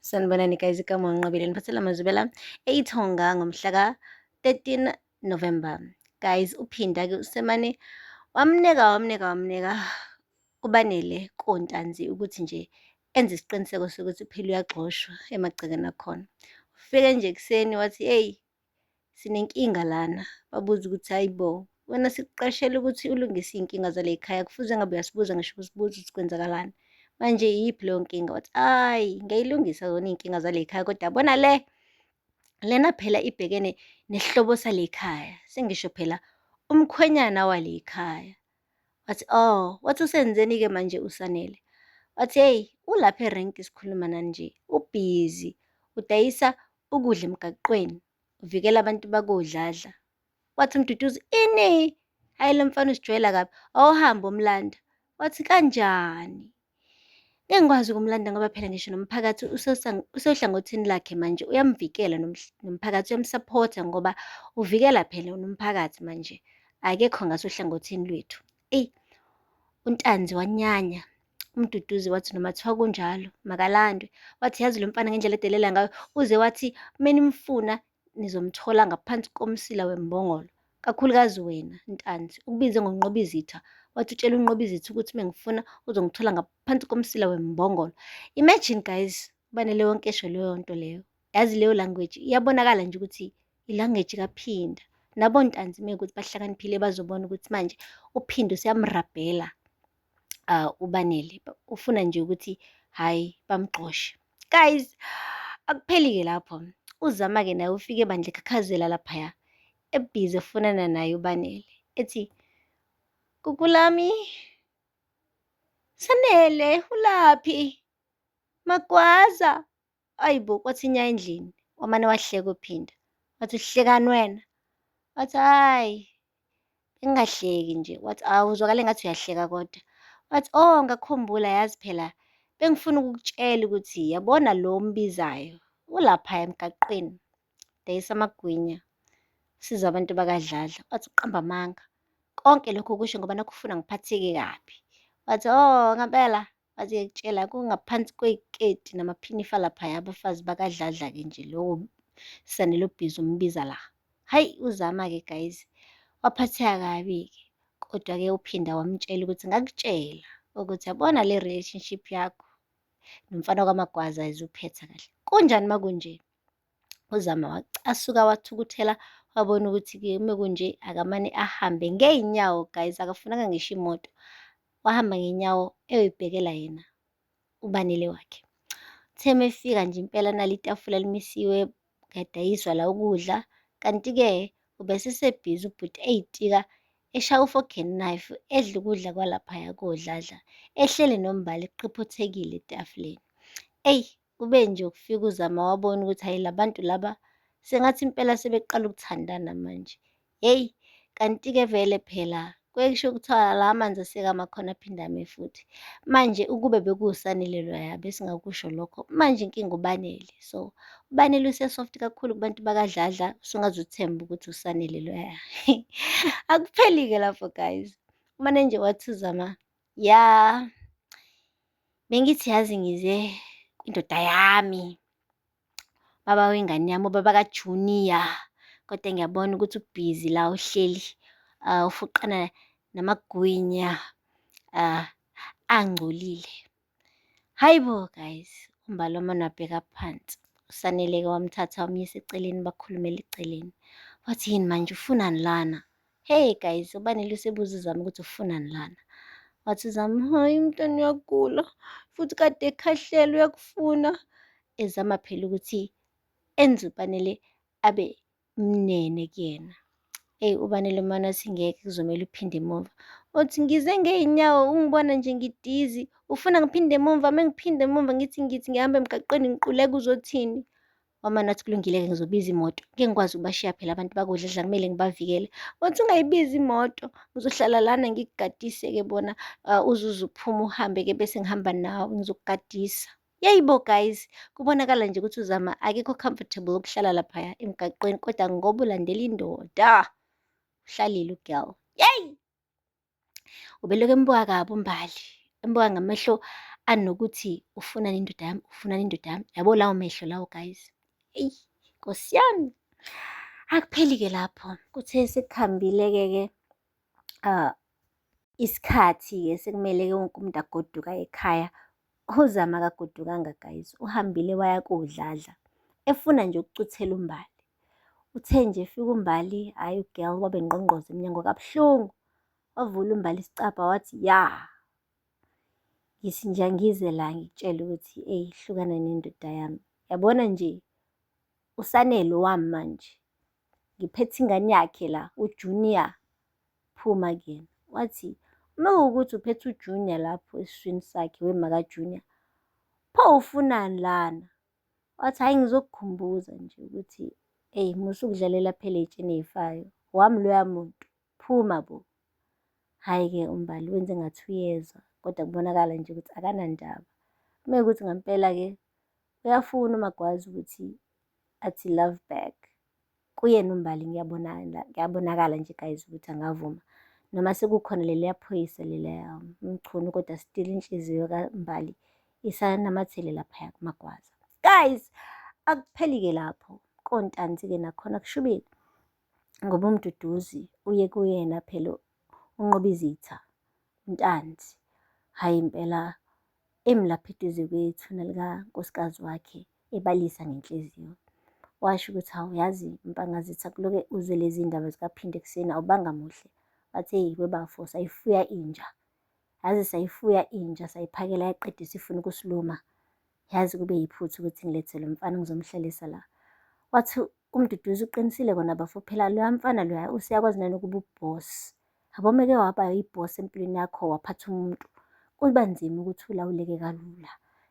Sanibonani guys, igama nginqabile niphathela amazwibela eIthonga ngomhla ka-13 November. Guys, uPhinda-ke usemane wamneka uBanele kontanzi ukuthi nje enze isiqiniseko sokuthi phela uyagxoshwa emagcekeni akhona. Ufike nje ekuseni wathi, eyi, sinenkinga lana. Babuza ukuthi hayibo, wena sikuqashela ukuthi ulungise iy'nkinga zale y'khaya, kufuze ngabe uyasibuza ngisho usibuza ukuthi kwenzakalani. Manje yiyiphi leyo nkinga? Wathi, ayi, ngiyayilungisa zona iy'nkinga zale y'khaya, kodwa yabona lena phela ibhekene nesihlobo sale khaya, sengisho phela umkhwenyana wale khaya. Wathi, oh, wathi usenzeni-ke manje uSanele? Wathi, heyi, ulapha erenki sikhuluma nani nje, ubhizi, udayisa ukudla emgaqweni, uvikela abantu bakodladla. Wathi uMduduzi, ini? Hhayi, lo mfana usijwayela kabi, awuhambe umlanda. Wathi, kanjani? Ngeke ngikwazi ukumlanda ngoba phela ngisho nomphakathi usohlangothini lakhe manje, uyamvikela nomphakathi uyamsaphotha ngoba uvikela phela nomphakathi manje, akekho ngasohlangothini lwethu. Eyi, uNtanzi wanyanya. UMduduzi wathi noma thiwa kunjalo makalandwe. Wathi yazi lo mfana ngendlela edelela ngayo, uze wathi menimfuna nizomthola ngaphansi komsila wembongolo, kakhulukazi wena Ntanzi, ukubize ngonqobizitha. Wathi utshela uNqobizitha ukuthi mengifuna uzongithola ngaphansi komsila wembongolo. Imagine guys, uBanele wonke esho leyo nto leyo. Yazi leyo language iyabonakala nje ukuthi ilanguage kaPhinda. Nabo Ntanzi mekuthi bahlakaniphile bazobona ukuthi manje uPhinda useyamrabhela uBanele. Ufuna nje ukuthi hhayi bamxoshe. Guys, akupheli-ke lapho. UZama-ke naye ufike bandla ekhakhazela laphaya, ebhizi efunana naye uBanele. Ethi, Gukulami, Sanele, ulaphi? Magwaza. Ayibo, wathi nya endlini. Wamane wahleka uPhinda. Wathi uhlekani wena? Wathi hhayi, bengingahleki nje. Wathi uzwakale ngathi uyahleka kodwa. Wathi oh, ngakhumbula yazi phela bengifuna ukukutshela ukuthi yabona lo mbizayo ulaphaya emgaqweni, dayisa amagwinya, usiza abantu bakadladla. Wathi uqamba amanga. Konke lokho kusho ngoba nakufuna ngiphatheke kabi. Wathi oh, ngempela. Wathi ngiyakutshela kungaphansi kwey'keti namaphinifa laphaya abafazi bakadladla-ke nje lowo Sanele obhizi umbiza la. Hhayi, uZama-ke guys, waphatheka kabi-ke. Kodwa-ke uPhinda wamtshela ukuthi ngakutshela ukuthi yabona le relationship yakho nomfana kaMagwaza ayizuphetha kahle. Kunjani makunje? UZama wacasuka wathukuthela, wabona ukuthi-ke mekunje akamane ahambe ngey'nyawo guys, akafunanga ngisho imoto. Wahamba ngenyawo eyoyibhekela yena uBanele wakhe. Uthe mefika nje impela nali itafula limisiwe, kuyadayiswa la ukudla, kanti-ke ubesesebhizi ubhuti ey'tika eshaya u-fork and knife, edla ukudla kwalaphaya kodladla, ehleli nombala eqiphothekile etafuleni. Eyi, kube nje ukufika uZama wabona ukuthi hhayi la bantu laba sengathi impela sebeqala ukuthandana manje. Hheyi, kanti-ke vele phela kwesho kuthiwa la manzi asekama khona aphinde ame futhi. Manje ukube bekuwuSanele loya besingakusho lokho, manje inkinga uBanele. So uBanele usesoft kakhulu kubantu bakadladla, usungazuthemba ukuthi uSanele loya. Akupheli-ke lapho guys. Umane nje wathi uZama, ya, bengithi yazi ngize kwindoda yami, baba wengane yami, ubaba kaJunior, kodwa ngiyabona ukuthi ubhizi la uhleli ufuqana namagwinya angcolile. Hayibo guys, umbala wamane wabheka phansi. uSanele-ke wamthatha wamyisa eceleni, bakhulumela eceleni. Wathi yini manje ufunani lana? Hey guys, uBanele usebuza uZama ukuthi ufunani lana? Wathi uZama, hayi mntwana uyagula futhi kade ekhahlela uyakufuna. Ezama phela ukuthi enze uBanele abe mnene kuyena. Eyi, uBanele mane wathi ngeke kuzomele uphinde emuva. Wathi ngize ngey'nyawo, ungibona nje ngidizi, ufuna ngiphinde emuva, mengiphinde emuva ngithi ngihamba emgaqweni ngiquleka uzothini? Wamane wathi kulungile-ke ngizobiza imoto, ngeke ngikwazi ukubashiya phela abantu bakodladla, kumele ngibavikele. Wathi ungayibizi imoto, ngizohlala lana ngikugadise-ke bona uzuze uphume uhambe-ke bese ngihamba nawe ngizokugadisa. Yayibo guys, kubonakala nje ukuthi uZama akekho comfortable ukuhlala laphaya emgaqweni, kodwa ngoba ulandela indoda uhlalile ugirl. Yeyi! Ubelokhu embuka kabi umbali, embuka ngamehlo anokuthi ufunani indoda yami, ufunani indoda yami. Yabo lawo mehlo lawo guys. Eyi, Nkosi yami. Akupheli-ke lapho. Kuthe sekuhambile-ke isikhathi-ke sekumele wonke umuntu agoduka ekhaya. UZama akagodukanga guys. Uhambile waya kodladla. Efuna nje ukucuthela uMbali. Uthe nje efika uMbali, hhayi ugirl wabe ngqongqoze emnyango kabuhlungu. Wavula uMbali isicabha wathi, ya. Ngithi nje angize la ngikutshela ukuthi hlukana nendoda yami. Yabona nje, uSanele wami manje. Ngiphethe ingane yakhe la, uJunior. Phuma kuyena. Wathi, uma kuwukuthi uphethe uJunior lapho esiswini sakhe, wema kaJunior, pho ufunani lana? Wathi, hhayi ngizokukhumbuza nje ukuthi, musukudlalela phela ey'tsheni ey'fayo. Wami loya muntu, phuma bo. Hhayi-ke uMbali wenze ngathi uyezwa, kodwa kubonakala nje ukuthi akanandaba. Uma kuwukuthi ngempela-ke uyafuna uMagwazi ukuthi athi love back. Kuyena uMbali kuyabonakala nje guys ukuthi angavuma. Noma sekukhona leliya phoyisa leliya mchunu, kodwa still inhliziyo kaMbali isanamathele laphaya kuMagwaza. Guys, akupheli-ke lapho. Kontanzi-ke nakhona kushubile. Ngoba uMduduzi uye kuyena phela uNqobizitha, uNtanzi. Hhayi impela emlapha eduze kwethuna likankosikazi wakhe, ebalisa ngenhliziyo. Washo ukuthi hawu yazi Mpangazitha, kuloke uze lezi ndaba zikaPhinde ekuseni awubanga muhle. Wathi webafo sayifuya inja. Yazi sayifuya inja, sayiphakela yaqeda isifuna ukusiluma. Yazi kube yiphutha ukuthi ngilethele umfana ngizomhlalisa la. Wathi uMduduzi uqinisile kona bafo, phela loya mfana loya useyakwazi nani ukuba ubhosi. Yabo meke waba yibhosi empilweni yakho waphatha umuntu, kuba nzima ukuthi ulawuleke kalula.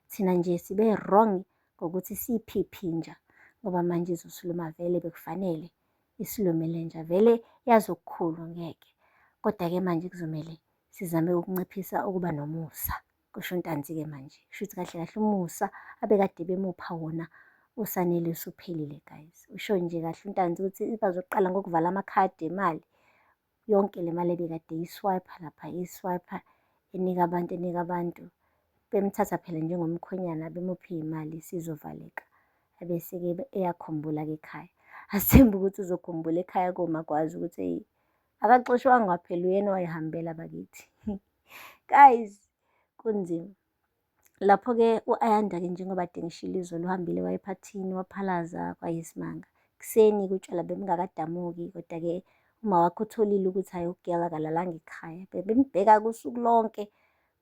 Thina nje sibe wrong ngokuthi siyiphiphi inja, ngoba manje izosiluma vele bekufanele isilumele nje vele yazi okukhulu ngeke. Kodwa-ke manje kuzomele sizame ukunciphisa ukuba nomusa. Kusho uNtanzi-ke manje. Kushuthi kahle kahle umusa abekade bemupha wona uSanele usuphelile guys. Usho nje kahle uNtanzi ukuthi bazoqala ngokuvala amakhadi emali. Yonke le mali ebekade yiswayipha lapha, yiswayipha enika abantu. Bemthatha phela njengomkhwenyana bemuphe iy'mali sizovaleka. Abese-ke eyakhumbula-ke ekhaya. Asithembe ukuthi uzokhumbula ekhaya koMagwazi ukuthi akaxoshwanga phela uyena owayehambela bakithi. Guys, kunzima. Lapho-ke u-Ayanda-ke njengoba ade ngishilo izolo uhambile waya ephathini waphalaza kwayisimanga. Kuseni utshwala bebungakadamuki, kodwa-ke uma wakhe utholile ukuthi hhayi ugirl akalalanga ekhaya. Bembheka kusuku lonke,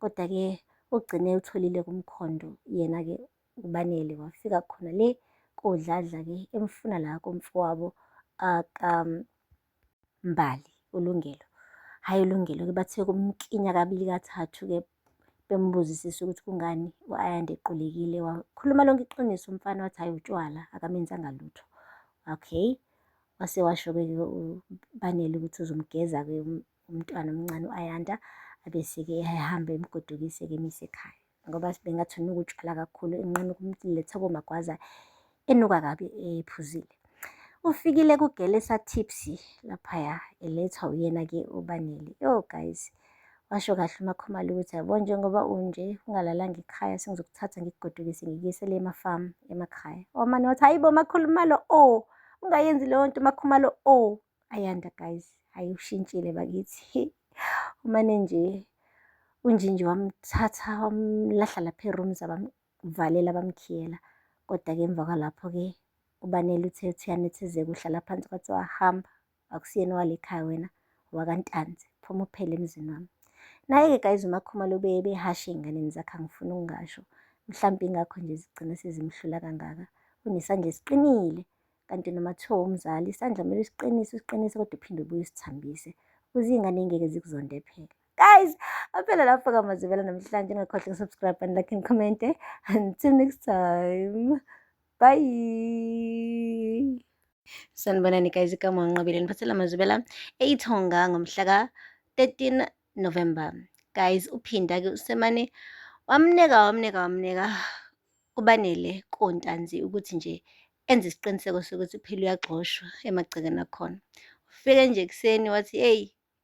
kodwa-ke ugcine utholile kumkhondo. Yena-ke uBanele wafika khona le kodladla-ke emfuna la komfowabo akaMbali, uLungelo. Hhayi uLungelo-ke bathe kumkinya kabili kathathu-ke bembuzisisa ukuthi kungani u-Ayanda equlekile. Wakhuluma lonke iqiniso umfana wathi hhayi utshwala akamenzanga lutho. Okay, wase washo-ke uBanele ukuthi uzomgeza-ke umntwana omncane u-Ayanda, abese-ke ehamba emgodukise-ke emise ekhaya. Ngoba bengathi unuka utshwala kakhulu, enqena ukumletha koMagwaza enuka kabi ephuzile. Ufikile kuGelesa Tipsy laphaya elethwa uyena-ke uBanele. Yo guys, washo kahle uMakhomalo ukuthi yabo njengoba unje ungalalanga ekhaya sengizokuthatha ngikugodukise ngikuyise le emafamu emakhaya. Omane wathi hayi bo Makhomalo, ungayenzi leyo nto Makhomalo. Ayanda guys, hayi ushintshile bakithi. Umane nje uNjinji wamthatha wamlahla lapha e-rooms abamvalela bamkhiyela. Kodwa-ke emva kwalapho-ke uBanele uthe uyanethezeka uhlala phansi kwathi wahamba, akusiyena wale ekhaya wena wakaNtanzi, phuma uphele emzini wami. Naye-ke guys uMakhomalo behashe ey'nganeni zakhe angifuni ukungasho. Mhlampe ingakho nje zigcina sezimhlula kangaka. Unesandla esiqinile, kanti noma kuthiwa umzali isandla kumele usiqinise kodwa uphinde ubuye usithambise ukuze iy'ngane y'ngeke zikuzonde phela. Guys, aphela lapho-ke amazwibela namhlanje. Ungakhohlwa ukusubscribe and like and comment. Until next time. Bye. Sanibonani guys, igama wanqabile niphathela amazwibela eIthonga ngomhla ka-13 November. Guys, uphinda-ke usemane wamneka uBanele kontanzi ukuthi nje enze isiqiniseko sokuthi phela uyagxoshwa emagcekeni akhona. Ufike nje ekuseni wathi